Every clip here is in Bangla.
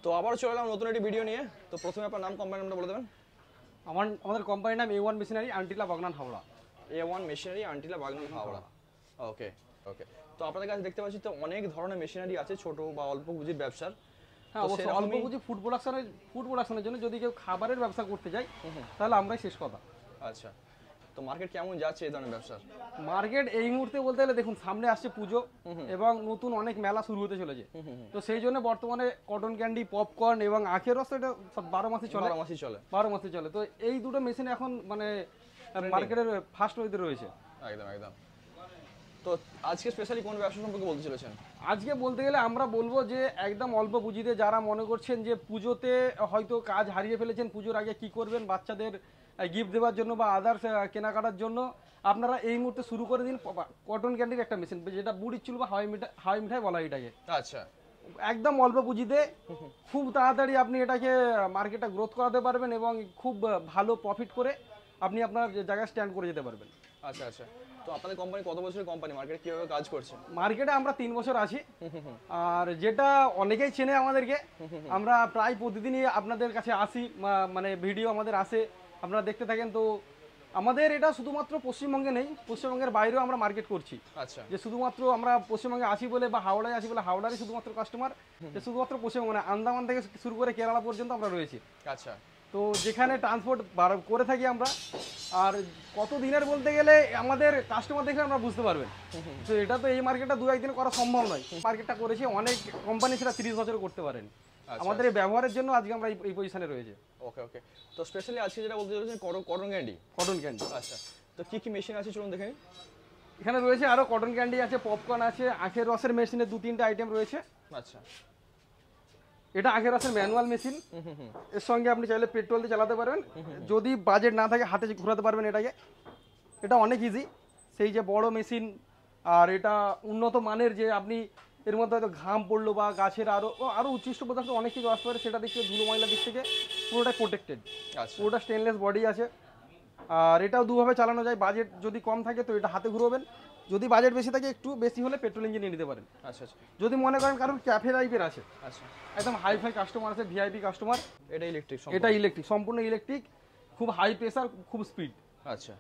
তো আবার চলে এলাম নতুন একটি ভিডিও নিয়ে। তো প্রথমে আপনার নাম, কোম্পানির নামটা বলে দেবেন। আমাদের কোম্পানির নাম A1 machinery Antila Bagnan Howrah. A1 machinery Antila Bagnan Howrah. Okay okay. তো আপনাদের কাছে দেখতে পাচ্ছি তো অনেক ধরনের মেশিনারি আছে, ছোট বা অল্প পুঁজির ব্যবসার। হ্যাঁ, অবশ্যই অল্প পুঁজি ফুড প্রোডাকশনের জন্য যদি কেউ খাবারের ব্যবসা করতে যায় তাহলে আমরাই শেষ কথা। আচ্ছা, তো মার্কেট কেমন যাচ্ছে এই ধরনের ব্যবসার? মার্কেট এই মুহূর্তে বলতে গেলে দেখুন, সামনে আসছে পুজো এবং নতুন অনেক মেলা শুরু হতে চলেছে। তো সেই জন্য বর্তমানে কটন ক্যান্ডি, পপকর্ন এবং আখের রস এটা সব 12 মাসই চলে। 12 মাসই চলে। তো এই দুটো মেশিন এখন মানে মার্কেটের ফার্স্ট ওয়েতে রয়েছে। একদম একদম। তো আজকে স্পেশালি কোন ব্যবসা সম্পর্কে বলতে চলেছেন? আজকে বলতে গেলে আমরা বলবো যে একদম অল্প পুঁজিতে যারা মনে করছেন যে পুজোতে হয়তো কাজ হারিয়ে ফেলেছেন, পুজোর আগে কি করবেন, বাচ্চাদের গিফট দেওয়ার জন্য বা আদার্স কেনাকাটার জন্য আপনারা এই মুহূর্তে শুরু করে দিন কটন ক্যান্ডির একটা মেশিন, যেটা বুড়ির চুল বা হাওয়াই মিঠাই বলা এটাকে। আচ্ছা, একদম অল্প পুঁজিতে খুব তাড়াতাড়ি আপনি এটাকে মার্কেটটা গ্রোথ করাতে পারবেন এবং খুব ভালো প্রফিট করে আপনি আপনার জায়গায় স্ট্যান্ড করে যেতে পারবেন। আচ্ছা আচ্ছা। তো আপনাদের কোম্পানি কত বছরের কোম্পানি, মার্কেটে কিভাবে কাজ করছে? মার্কেটে আমরা 3 বছর আছি। আর যেটা অনেকেই চেনে আমাদেরকে, আমরা প্রায় প্রতিদিনই আপনাদের কাছে আসি, মানে ভিডিও আমাদের আসে, আপনারা দেখতে থাকেন। তো আমাদের এটা শুধুমাত্র পশ্চিমবঙ্গে নেই, পশ্চিমবঙ্গের বাইরেও আমরা মার্কেট করছি। আচ্ছা, যে শুধুমাত্র আমরা পশ্চিমবঙ্গে আসি বলে বা হাওড়ায় আসি বলে হাওড়ারই শুধুমাত্র কাস্টমার, যে শুধুমাত্র পশ্চিমবঙ্গ মানে আন্দামান থেকে শুরু করে কেরালা পর্যন্ত আমরা রয়েছি। আচ্ছা। তো যেখানে ট্রান্সপোর্ট করে থাকি আমরা। আর কত দিনের বলতে গেলে আমাদের কাস্টমার দেখে আমরা বুঝতে পারবেন। তো এটা তো এই মার্কেটটা 2-1 দিনে করা সম্ভব নয়। মার্কেটটা করেছি অনেক কোম্পানি, সেটা 30 বছরে করতে পারেন। আমাদের এই ব্যবহারের জন্য আজকে আমরা এই পজিশনে রয়েছে। ওকে ওকে। তো স্পেশালি আজকে যেটা বলতে চলেছেন কটন ক্যান্ডি। Cotton candy. আচ্ছা, তো কি কি মেশিন আছে চলুন দেখে নিই। এখানে রয়েছে আরো কটন ক্যান্ডি আছে, পপকর্ন আছে, আখের রসের মেশিনে 2-3টে আইটেম রয়েছে। আচ্ছা, এটা আখের রসের ম্যানুয়াল মেশিন। এর সঙ্গে আপনি চাইলে পেট্রোল দিয়ে চালাতে পারবেন, যদি বাজেট না থাকে হাতে ঘোরাতে পারবেন এটাকে। এটা অনেক ইজি, সেই যে বড় মেশিন। আর এটা উন্নত মানের, যে আপনি এর মধ্যে হয়তো ঘাম পড়লো বা গাছের আরও উচ্ছিষ্ট পদার্থ অনেক কিছু আসতে পারে, সেটা দিক থেকে ধুলো ময়লার দিক থেকে পুরোটাই প্রোটেক্টেড। পুরোটা স্টেনলেস বডি আছে। আর এটাও দুভাবে চালানো যায়, বাজেট যদি কম থাকে তো এটা হাতে ঘুরোবেন, যদি বাজেট বেশি থাকে একটু বেশি হলে পেট্রোল ইঞ্জিন নিতে পারেন। আচ্ছা আচ্ছা। যদি মনে করেন কারণ ক্যাফে টাইপের আছে, আচ্ছা, একদম হাইফাই কাস্টমার আছে, ভিআইপি কাস্টমার, এটা ইলেকট্রিক? এটা ইলেকট্রিক, সম্পূর্ণ ইলেকট্রিক, খুব হাই প্রেসার, খুব স্পিড। আচ্ছা।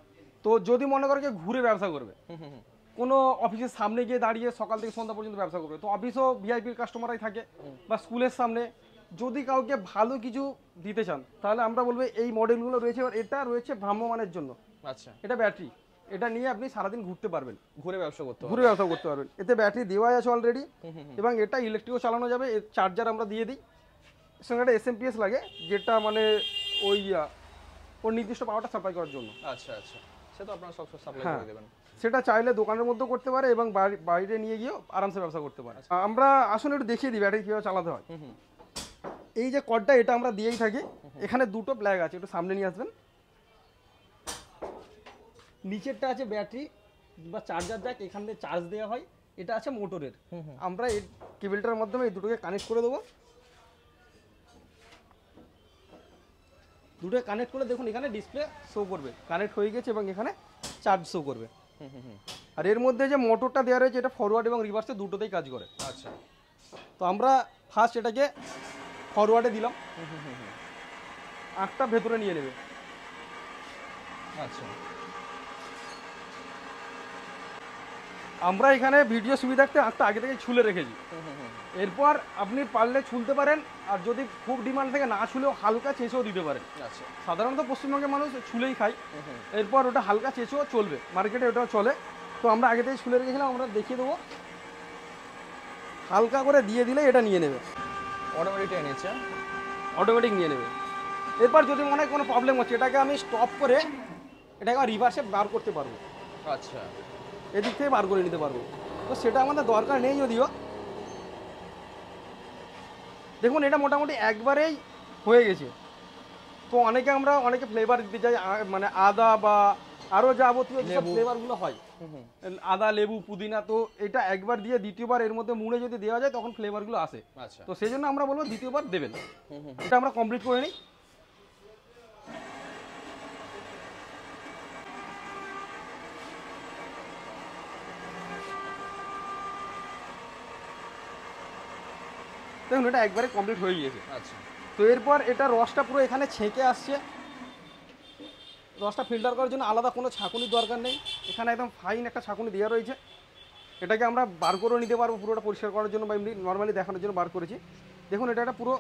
তো যদি মনে করে যে ঘুরে ব্যবসা করবে, কোনো অফিসের সামনে গিয়ে দাঁড়িয়ে সকাল থেকে সন্ধ্যা পর্যন্ত ব্যবসা করবে, তো অফিসও ভিআইপির কাস্টমারই থাকে, বা স্কুলের সামনে যদি কাউকে ভালো কিছু দিতে চান তাহলে আমরা বলবো এই মডেলগুলো রয়েছে। আর এটা রয়েছে ভ্রাম্যমানের জন্য। আচ্ছা, এটা ব্যাটারি, এটা নিয়ে আপনি সারাদিন ঘুরতে পারবেন, ঘুরে ব্যবসা করতে পারবেন। এতে ব্যাটারি দেওয়াই আছে অলরেডি, এবং এটা ইলেকট্রিকও চালানো যাবে। এর চার্জার আমরা দিয়ে দিই, এর সঙ্গে একটা SMPS লাগে, যেটা মানে ওর নির্দিষ্ট পাওয়ারটা সাপ্লাই করার জন্য। আচ্ছা আচ্ছা, সেটা আপনারা সব সাপ্লাই করে দেবেন। সেটা চাইলে দোকানের মধ্যেও করতে পারে এবং বাইরে নিয়ে গিয়েও আরামসে ব্যবসা করতে পারে। আমরা আসলে একটু দেখিয়ে দিই ব্যাটারি কীভাবে চালাতে হয়। এই যে কর্ডটা, এটা আমরা দিয়েই থাকি। এখানে দুটো প্লাগ আছে, একটু সামনে নিয়ে আসবেন। নিচেরটা আছে ব্যাটারি বা চার্জার জ্যাক, এখান থেকে চার্জ দেওয়া হয়। এটা আছে মোটরের। আমরা এই কেবলটার মাধ্যমে এই দুটোকে কানেক্ট করে দেবো। দুটোকে কানেক্ট করে দেখুন এখানে ডিসপ্লে শো করবে কানেক্ট হয়ে গেছে, এবং এখানে চার্জ শো করবে। আর এর মধ্যে যে মোটরটা দেওয়া রয়েছে, এটা ফরওয়ার্ড এবং রিভার্সে দুটোতেই কাজ করে। আচ্ছা, তো আমরা ফার্স্ট এটাকে ফরওয়ার্ডে দিলাম, আঁকটা ভেতরে নিয়ে নেবে। আচ্ছা, আমরা এখানে ভিডিও সুবিধার্থে আঁকটা আগে থেকে ছুলে রেখেছি। এরপর আপনি পারলে ছুলতে পারেন, আর যদি খুব ডিমান্ড থেকে না ছুলেও হালকা চেঁচেও দিতে পারেন। আচ্ছা, সাধারণত পশ্চিমবঙ্গের মানুষ ছুলেই খায়। এরপর ওটা হালকা চেঁচেও চলবে, মার্কেটে ওটাও চলে। তো আমরা আগে থেকে ছুলে রেখেছিলাম, আমরা দেখিয়ে দেবো। হালকা করে দিয়ে দিলে এটা নিয়ে নেবে, অটোমেটিক নিয়ে নেবে। এরপর যদি মনে হয় কোনো প্রবলেম হচ্ছে, এটাকে আমি স্টপ করে এটাকে রিভার্সে বার করতে পারবো। আচ্ছা, এদিক থেকে বার করে নিতে পারবো। তো সেটা আমাদের দরকার নেই যদিও। দেখুন এটা মোটামুটি একবারেই হয়ে গেছে। তো অনেকে ফ্লেভার দিতে চাই, মানে আদা বা আরও যাবতীয় যেসব ফ্লেভারগুলো হয়, আদা, লেবু, পুদিনা। তো এটা একবার দিয়ে দ্বিতীয়বার এর মধ্যে মুড়ে যদি দেওয়া যায় তখন ফ্লেভারগুলো আসে। তো সেই জন্য আমরা বলবো দ্বিতীয়বার দেবেন। এটা আমরা কমপ্লিট করে নিই। তো দেখুন এটা একবারে কমপ্লিট হয়ে গিয়েছে। আচ্ছা, তো এরপর এটা রসটা পুরো এখানে ছেঁকে আসছে। রসটা ফিল্টার করার জন্য আলাদা কোনো ছাঁকুনির দরকার নেই, এখানে একদম ফাইন একটা ছাঁকুনি দেওয়া রয়েছে। এটাকে আমরা বার করে নিতে পারবো পুরোটা পরিষ্কার করার জন্য, বা এমনি নর্মালি দেখানোর জন্য বার করেছি। দেখুন এটা একটা পুরো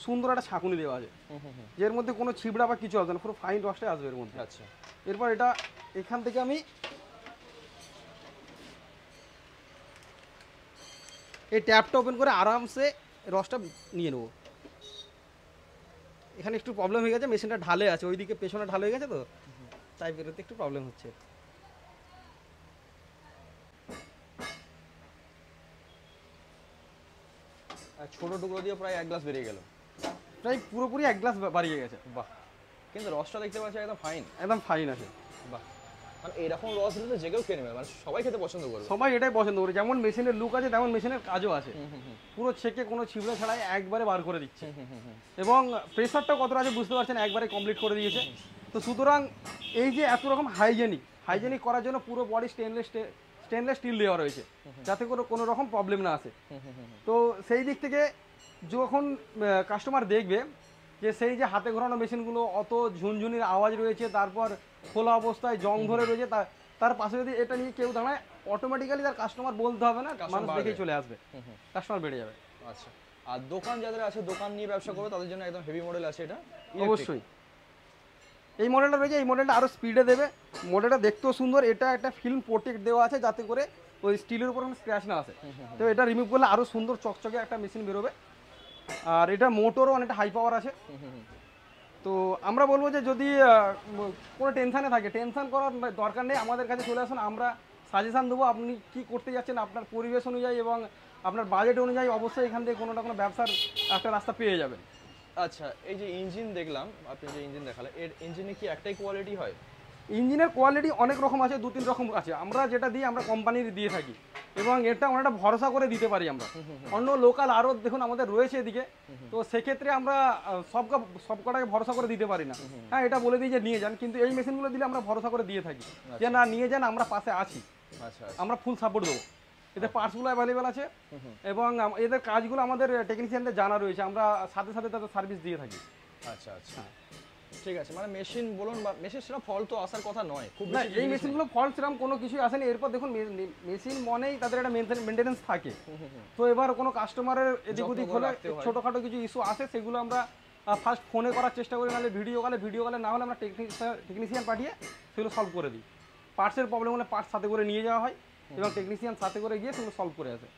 সুন্দর একটা ছাঁকুনি দেওয়া আছে, যে এর মধ্যে কোনো ছিবড়া বা কিছু আসবে না, পুরো ফাইন রসটাই আসবে এর মধ্যে। আচ্ছা, এরপর এটা এখান থেকে আমি এই ট্যাপটা ওপেন করে আরামসে রসটা নিয়ে নেবো। এখানে একটু প্রবলেম হয়ে গেছে, মেশিনটা ঢালে আছে, ওইদিকে পেছনে ঢালে হয়ে গেছে, তো তাই বেরোতে একটু প্রবলেম হচ্ছে। আর ছোট টুকরো দিয়ে প্রায় 1 গ্লাস বেরিয়ে গেল। প্রায় পুরোপুরি 1 গ্লাস বাড়িয়ে গেছে। বাহ, কিন্তু রসটা দেখতে পাচ্ছি একদম ফাইন। একদম ফাইন আছে। বাহ, মানে এরকম রস দিলে তো যে কেউ খেয়ে নেবে, মানে সবাই খেতে পছন্দ করবে। সবাই এটাই পছন্দ করে, যেমন মেশিনের লুক আছে তেমন মেশিনের কাজও আছে। পুরো ছেঁকে কোনো ছিবড়ে ছাড়াই একবারে বার করে দিচ্ছে, এবং প্রেসারটা কতটা আছে বুঝতে পারছেন, একবারে কমপ্লিট করে দিয়েছে। তো সুতরাং এই যে এত রকম হাইজেনিক করার জন্য পুরো বডি স্টেনলেস স্টিল দেওয়া রয়েছে, যাতে করে কোনো রকম প্রবলেম না আসে। তো সেই দিক থেকে যখন কাস্টমার দেখবে যে সেই যে হাতে ঘোরানো মেশিনগুলো অত ঝুনঝুনির আওয়াজ রয়েছে, তারপর খোলা অবস্থায় জং ধরে রয়েছে, তার পাশে যদি এটা নিয়ে কেউ দাঁড়ায়, অটোমেটিক্যালি তার কাস্টমার বলতে হবে না, মানুষ দেখেই চলে আসবে, কাস্টমার বেড়ে যাবে। আচ্ছা, আর দোকান যাদের আছে, দোকান নিয়ে ব্যবসা করবে, তাদের জন্য একদম হেভি মডেল আছে এটা। অবশ্যই এই মডেলটা রয়েছে, এই মডেলটা আরও স্পিডে দেবে, মডেলটা দেখতেও সুন্দর। এটা একটা ফিল্ম প্রোটেক্ট দেওয়া আছে, যাতে করে ওই স্টিলের উপর কোনো স্ক্র্যাচ না আসে। তো এটা রিমুভ করলে আরও সুন্দর চকচকে একটা মেশিন বেরোবে। আর এটা মোটরও অনেকটা হাই পাওয়ার আছে। তো আমরা বলবো যে যদি কোনো টেনশানে থাকে, টেনশান করার দরকার নেই, আমাদের কাছে চলে আসুন, আমরা সাজেশান দেবো আপনি কি করতে যাচ্ছেন, আপনার পরিবেশ অনুযায়ী এবং আপনার বাজেট অনুযায়ী অবশ্যই এখান থেকে কোনো না কোনো ব্যবসার একটা রাস্তা পেয়ে যাবেন। আচ্ছা, এই যে ইঞ্জিন দেখলাম, আপনি যে ইঞ্জিন দেখালেন, এর ইঞ্জিনে কি একটাই কোয়ালিটি হয়? ইঞ্জিনের কোয়ালিটি অনেক রকম আছে, 2-3 রকম আছে। আমরা যেটা দিই আমরা কোম্পানির দিয়ে থাকি, এবং এটা অনেকটা ভরসা করে দিতে পারি আমরা। অন্য লোকাল আরও দেখুন আমাদের রয়েছে এদিকে, তো সেক্ষেত্রে আমরা সব কটাকে ভরসা করে দিতে পারি না। হ্যাঁ, এটা বলে দিই যে নিয়ে যান, কিন্তু এই মেশিনগুলো দিলে আমরা ভরসা করে দিয়ে থাকি যে না, নিয়ে যান, আমরা পাশে আছি, আমরা ফুল সাপোর্ট দেবো। এদের পার্টসগুলো অ্যাভেলেবেল আছে, এবং এদের কাজগুলো আমাদের টেকনিশিয়ানদের জানা রয়েছে, আমরা সাথে সাথে তাদের সার্ভিস দিয়ে থাকি। আচ্ছা আচ্ছা, ঠিক আছে। মানে মেশিন বলুন, বা মেশিন সেটা ফল তো আসার কথা নয়, খুব না, বেশি এই মেশিনগুলো ফল্ট সেরকম কোনো কিছুই আসেনি। এরপর দেখুন মেশিন মনেই তাদের একটা মেনটেনেন্স থাকে, তো এবার কোনো কাস্টমারের এদিক ওদিক হলে ছোটোখাটো কিছু ইস্যু আসে, সেগুলো আমরা ফার্স্ট ফোনে করার চেষ্টা করি, নাহলে ভিডিও কলে না হলে আমরা টেকনিশিয়ান পাঠিয়ে সেগুলো সলভ করে দিই। পার্টসের প্রবলেম হলে পার্টস সাথে করে নিয়ে যাওয়া হয়, এবং টেকনিশিয়ান সাথে করে গিয়ে সেগুলো সলভ করে আসে।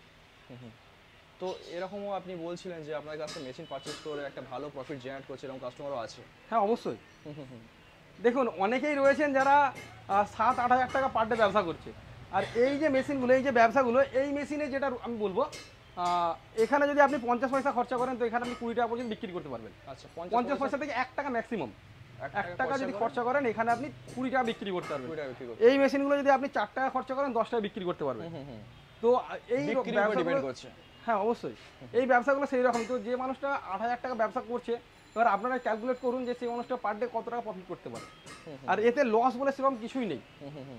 তো এরকমও আপনি বলছিলেন যে আপনার কাছে মেশিন পারচেজ করে একটা ভালো প্রফিট জেনারেট করছে, এরকম কাস্টমারও আছে? হ্যাঁ, অবশ্যই। দেখুন অনেকেই রয়েছেন যারা 7-8 হাজার টাকা পার ডে ব্যবসা করছে, আর এই যে মেশিনগুলো, এই যে ব্যবসাগুলো, এই মেশিনে যেটা আমি বলবো, এখানে যদি আপনি 50 পয়সা খরচা করেন, তো এখানে আপনি 20 টাকা পর্যন্ত বিক্রি করতে পারবেন। আচ্ছা, 50 পয়সা থেকে 1 টাকা ম্যাক্সিমাম, 1 টাকা যদি খরচা করেন, এখানে আপনি 20 টাকা বিক্রি করতে পারবেন। এই মেশিনগুলো যদি আপনি 4 টাকা খরচা করেন, 10 টাকা বিক্রি করতে পারবেন। তো এই ডিপেন্ড করছে। হ্যাঁ, অবশ্যই এই ব্যবসাগুলো সেই রকম। তো যে মানুষটা 8,000 টাকা ব্যবসা করছে, এবার আপনারা ক্যালকুলেট করুন যে সেই মানুষটা পার ডে কত টাকা প্রফিট করতে পারে। আর এতে লস বলে সেরকম কিছুই নেই।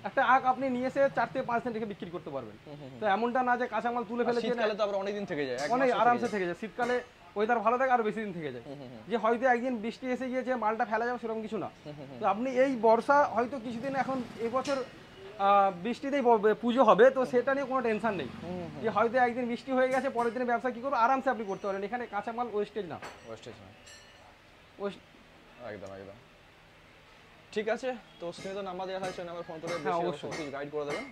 একটা আখ আপনি নিয়ে এসে 4-5 রেখে বিক্রি করতে পারবেন। তো এমনটা না যে কাঁচামাল তুলে ফেলে, শীতকালে তো আবার অনেক দিন থেকে যায়, অনেক আরামসে থেকে যায়। শীতকালে ওয়েদার ভালো থাকে, আরো বেশি দিন থেকে যায়। যে হয়তো একদিন বৃষ্টি এসে গিয়েছে, মালটা ফেলা যাবে, সেরকম কিছু না। তো আপনি এই বর্ষা হয়তো কিছুদিন, এখন এবছর বৃষ্টিতেই পুজো হবে, তো সেটা নিয়ে কোনো টেনশন নেই যে হয়তো একদিন বৃষ্টি হয়ে গেছে, পরের দিনে ব্যবসা কি করবো, আরামসে আপনি করতে পারেন। এখানে কাঁচামাল ওয়েস্টেজ না। একদম একদম ঠিক আছে। তো স্ক্রিনে তো নাম্বার দেওয়া আছে, নাম্বার ফোন করে অবশ্যই গাইড করে দেবেন।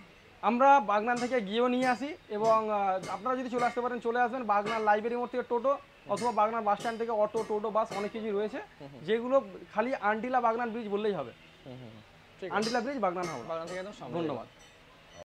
আমরা বাগনান থেকে গিয়েও নিয়ে আসি, এবং আপনারা যদি চলে আসতে পারেন চলে আসবেন। বাগনান লাইব্রেরি মোড় থেকে টোটো, অথবা বাগনান বাস স্ট্যান্ড থেকে অটো, টোটো, বাস অনেক কিছুই রয়েছে, যেগুলো খালি আন্টিলা বাগনান ব্রিজ বললেই হবে। আন্টিলা ব্রিজ বাগনান হবে। বাগনান থেকে একদম সামনে। ধন্যবাদ।